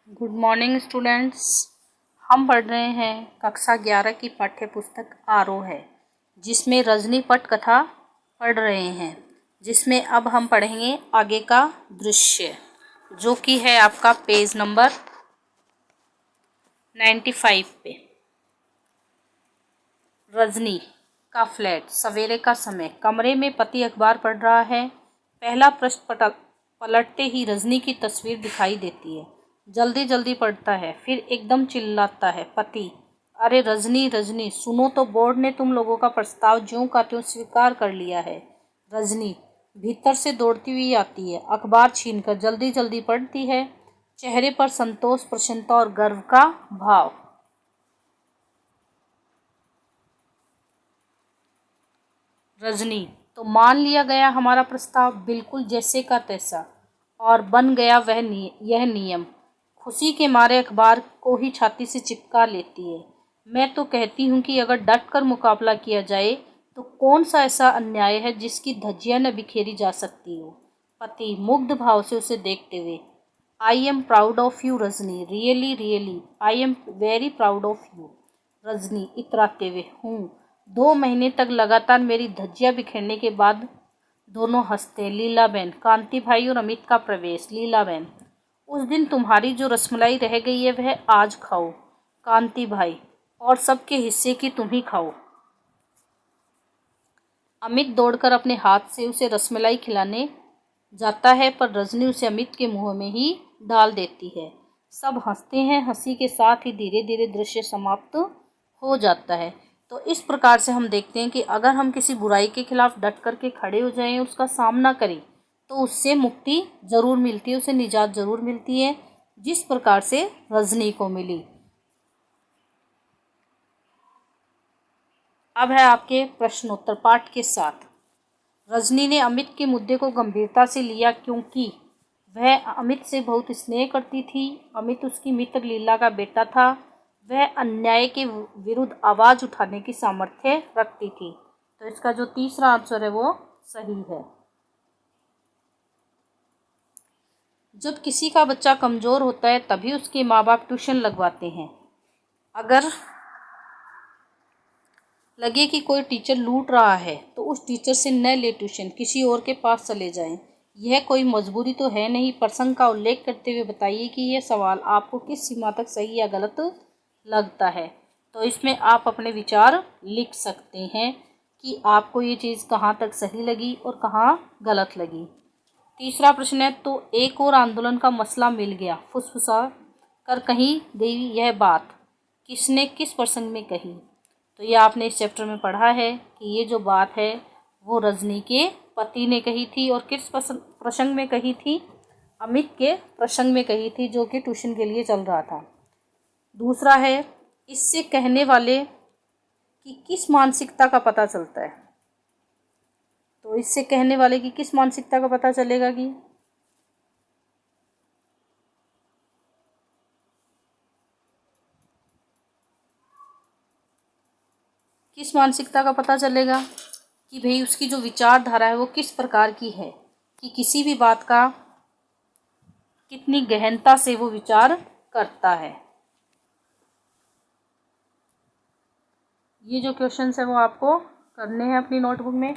Good morning students. हम पढ़ रहे हैं कक्षा 11 की पाठ्य पुस्तक आरोह है, जिसमें रजनी पट कथा पढ़ रहे हैं, जिसमें अब हम पढ़ेंगे आगे का दृश्य, जो कि है आपका पेज नंबर 95 पे। रजनी का फ्लैट, सवेरे का समय, कमरे में पति अखबार पढ़ रहा है। पहला पृष्ठ पलटते ही रजनी की तस्वीर दिखाई देती है। जल्दी जल्दी पढ़ता है, फिर एकदम चिल्लाता है, पति, अरे रजनी रजनी सुनो तो, बोर्ड ने तुम लोगों का प्रस्ताव ज्यों का त्यों स्वीकार कर लिया है। रजनी भीतर से दौड़ती हुई आती है, अखबार छीनकर जल्दी जल्दी पढ़ती है, चेहरे पर संतोष, प्रसन्नता और गर्व का भाव। रजनी, तो मान लिया गया हमारा प्रस्ताव, बिल्कुल जैसे का तैसा, और बन गया यह नियम। खुशी के मारे अखबार को ही छाती से चिपका लेती है। मैं तो कहती हूँ कि अगर डट कर मुकाबला किया जाए तो कौन सा ऐसा अन्याय है जिसकी धज्जियाँ न बिखेरी जा सकती हो। पति मुग्ध भाव से उसे देखते हुए, I am proud of you Rajni, really really I am very proud of you. Rajni इतराते हुए, हूँ। 2 महीने तक लगातार मेरी धज्जियाँ बिखेरने के बाद दोनों हंसते। लीलाबेन, कांति भाई और अमित का प्रवेश। लीलाबेन, उस दिन तुम्हारी जो रसमलाई रह गई है वह आज खाओ। कांति भाई, और सबके हिस्से की तुम ही खाओ। अमित दौड़कर अपने हाथ से उसे रसमलाई खिलाने जाता है, पर रजनी उसे अमित के मुंह में ही डाल देती है। सब हंसते हैं। हंसी के साथ ही धीरे धीरे दृश्य समाप्त हो जाता है। तो इस प्रकार से हम देखते हैं कि अगर हम किसी बुराई के खिलाफ डट करके खड़े हो जाएं, उसका सामना करें, तो उससे मुक्ति जरूर मिलती है, उसे निजात जरूर मिलती है, जिस प्रकार से रजनी को मिली। अब है आपके प्रश्नोत्तर पाठ के साथ। रजनी ने अमित के मुद्दे को गंभीरता से लिया, क्योंकि वह अमित से बहुत स्नेह करती थी। अमित उसकी मित्र लीला का बेटा था। वह अन्याय के विरुद्ध आवाज उठाने की सामर्थ्य रखती थी। तो इसका जो तीसरा आंसर है वो सही है। जब किसी का बच्चा कमजोर होता है तभी उसके माँ बाप ट्यूशन लगवाते हैं। अगर लगे कि कोई टीचर लूट रहा है तो उस टीचर से न ले ट्यूशन, किसी और के पास चले जाएं। यह कोई मजबूरी तो है नहीं। प्रसंग का उल्लेख करते हुए बताइए कि यह सवाल आपको किस सीमा तक सही या गलत लगता है। तो इसमें आप अपने विचार लिख सकते हैं कि आपको ये चीज़ कहाँ तक सही लगी और कहाँ गलत लगी। तीसरा प्रश्न है, तो एक और आंदोलन का मसला मिल गया, फुसफुसा कर कही गई यह बात किसने किस प्रसंग में कही। तो ये आपने इस चैप्टर में पढ़ा है कि ये जो बात है वो रजनी के पति ने कही थी, और किस प्रसंग में कही थी, अमित के प्रसंग में कही थी, जो कि ट्यूशन के लिए चल रहा था। दूसरा है, इससे कहने वाले की किस मानसिकता का पता चलता है। तो इससे कहने वाले की किस मानसिकता का पता चलेगा कि किस मानसिकता का पता चलेगा कि भाई उसकी जो विचारधारा है वो किस प्रकार की है, कि किसी भी बात का कितनी गहनता से वो विचार करता है। ये जो क्वेश्चंस है वो आपको करने हैं अपनी नोटबुक में।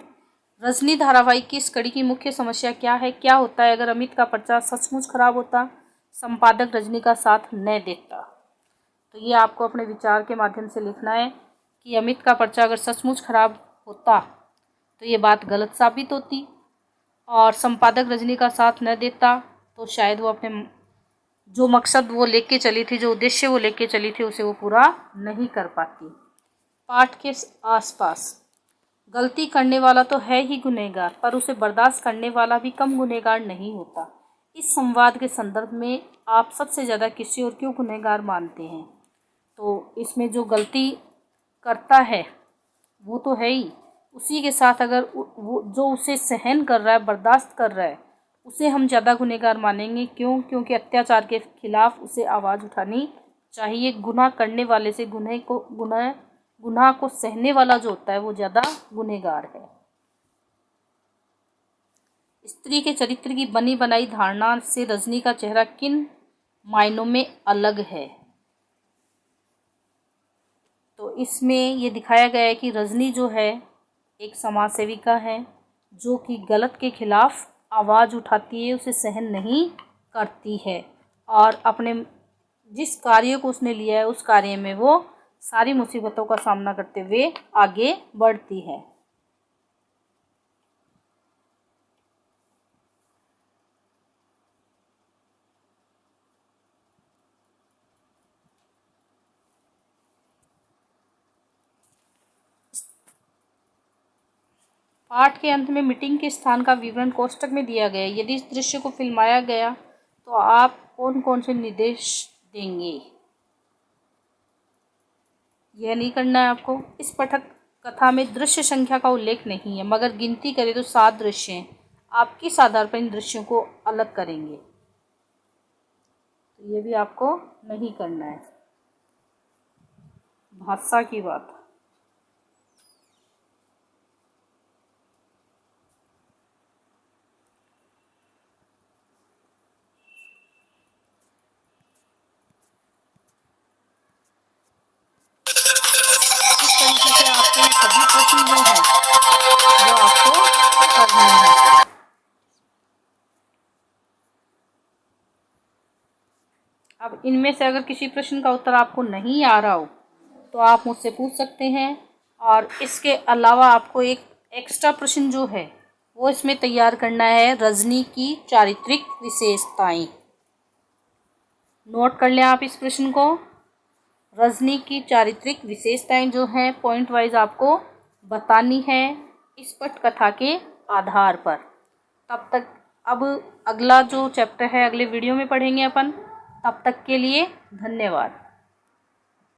रजनी धारावाहिक की इस कड़ी की मुख्य समस्या क्या है। क्या होता है अगर अमित का पर्चा सचमुच खराब होता, संपादक रजनी का साथ न देता। तो ये आपको अपने विचार के माध्यम से लिखना है कि अमित का पर्चा अगर सचमुच खराब होता तो ये बात गलत साबित होती, और संपादक रजनी का साथ न देता तो शायद वो अपने जो मकसद वो लेके चली थी, जो उद्देश्य वो लेके चली थी, उसे वो पूरा नहीं कर पाती। पाठ के आसपास, गलती करने वाला तो है ही गुनहगार, पर उसे बर्दाश्त करने वाला भी कम गुनहगार नहीं होता। इस संवाद के संदर्भ में आप सबसे ज़्यादा किसी और क्यों गुनहगार मानते हैं। तो इसमें जो गलती करता है वो तो है ही, उसी के साथ अगर वो जो उसे सहन कर रहा है, बर्दाश्त कर रहा है, उसे हम ज़्यादा गुनहगार मानेंगे। क्यों? क्योंकि अत्याचार के खिलाफ उसे आवाज़ उठानी चाहिए। गुनाह करने वाले से गुनाह को सहने वाला जो होता है वो ज़्यादा गुनहगार है। स्त्री के चरित्र की बनी बनाई धारणा से रजनी का चेहरा किन मायनों में अलग है। तो इसमें ये दिखाया गया है कि रजनी जो है एक समाज सेविका है जो कि गलत के खिलाफ आवाज़ उठाती है, उसे सहन नहीं करती है और अपने जिस कार्य को उसने लिया है उस कार्य में वो सारी मुसीबतों का सामना करते हुए आगे बढ़ती है। पाठ के अंत में मीटिंग के स्थान का विवरण कोष्टक में दिया गया है। यदि इस दृश्य को फिल्माया गया तो आप कौन कौन से निर्देश देंगे? यह नहीं करना है आपको। इस पठक कथा में दृश्य संख्या का उल्लेख नहीं है, मगर गिनती करें तो 7 दृश्य हैं। आप किस आधार पर इन दृश्यों को अलग करेंगे? तो ये भी आपको नहीं करना है। भाषा की बात। इस तरीके से आपके सभी प्रश्न जो हैं वो आपको करने हैं। अब इनमें से अगर किसी प्रश्न का उत्तर आपको नहीं आ रहा हो तो आप मुझसे पूछ सकते हैं और इसके अलावा आपको एक एक्स्ट्रा प्रश्न जो है वो इसमें तैयार करना है, रजनी की चारित्रिक विशेषताएं। नोट कर लें आप इस प्रश्न को। रजनी की चारित्रिक विशेषताएं जो हैं पॉइंट वाइज आपको बतानी है इस पटकथा के आधार पर। तब तक अब अगला जो चैप्टर है अगले वीडियो में पढ़ेंगे अपन। तब तक के लिए धन्यवाद।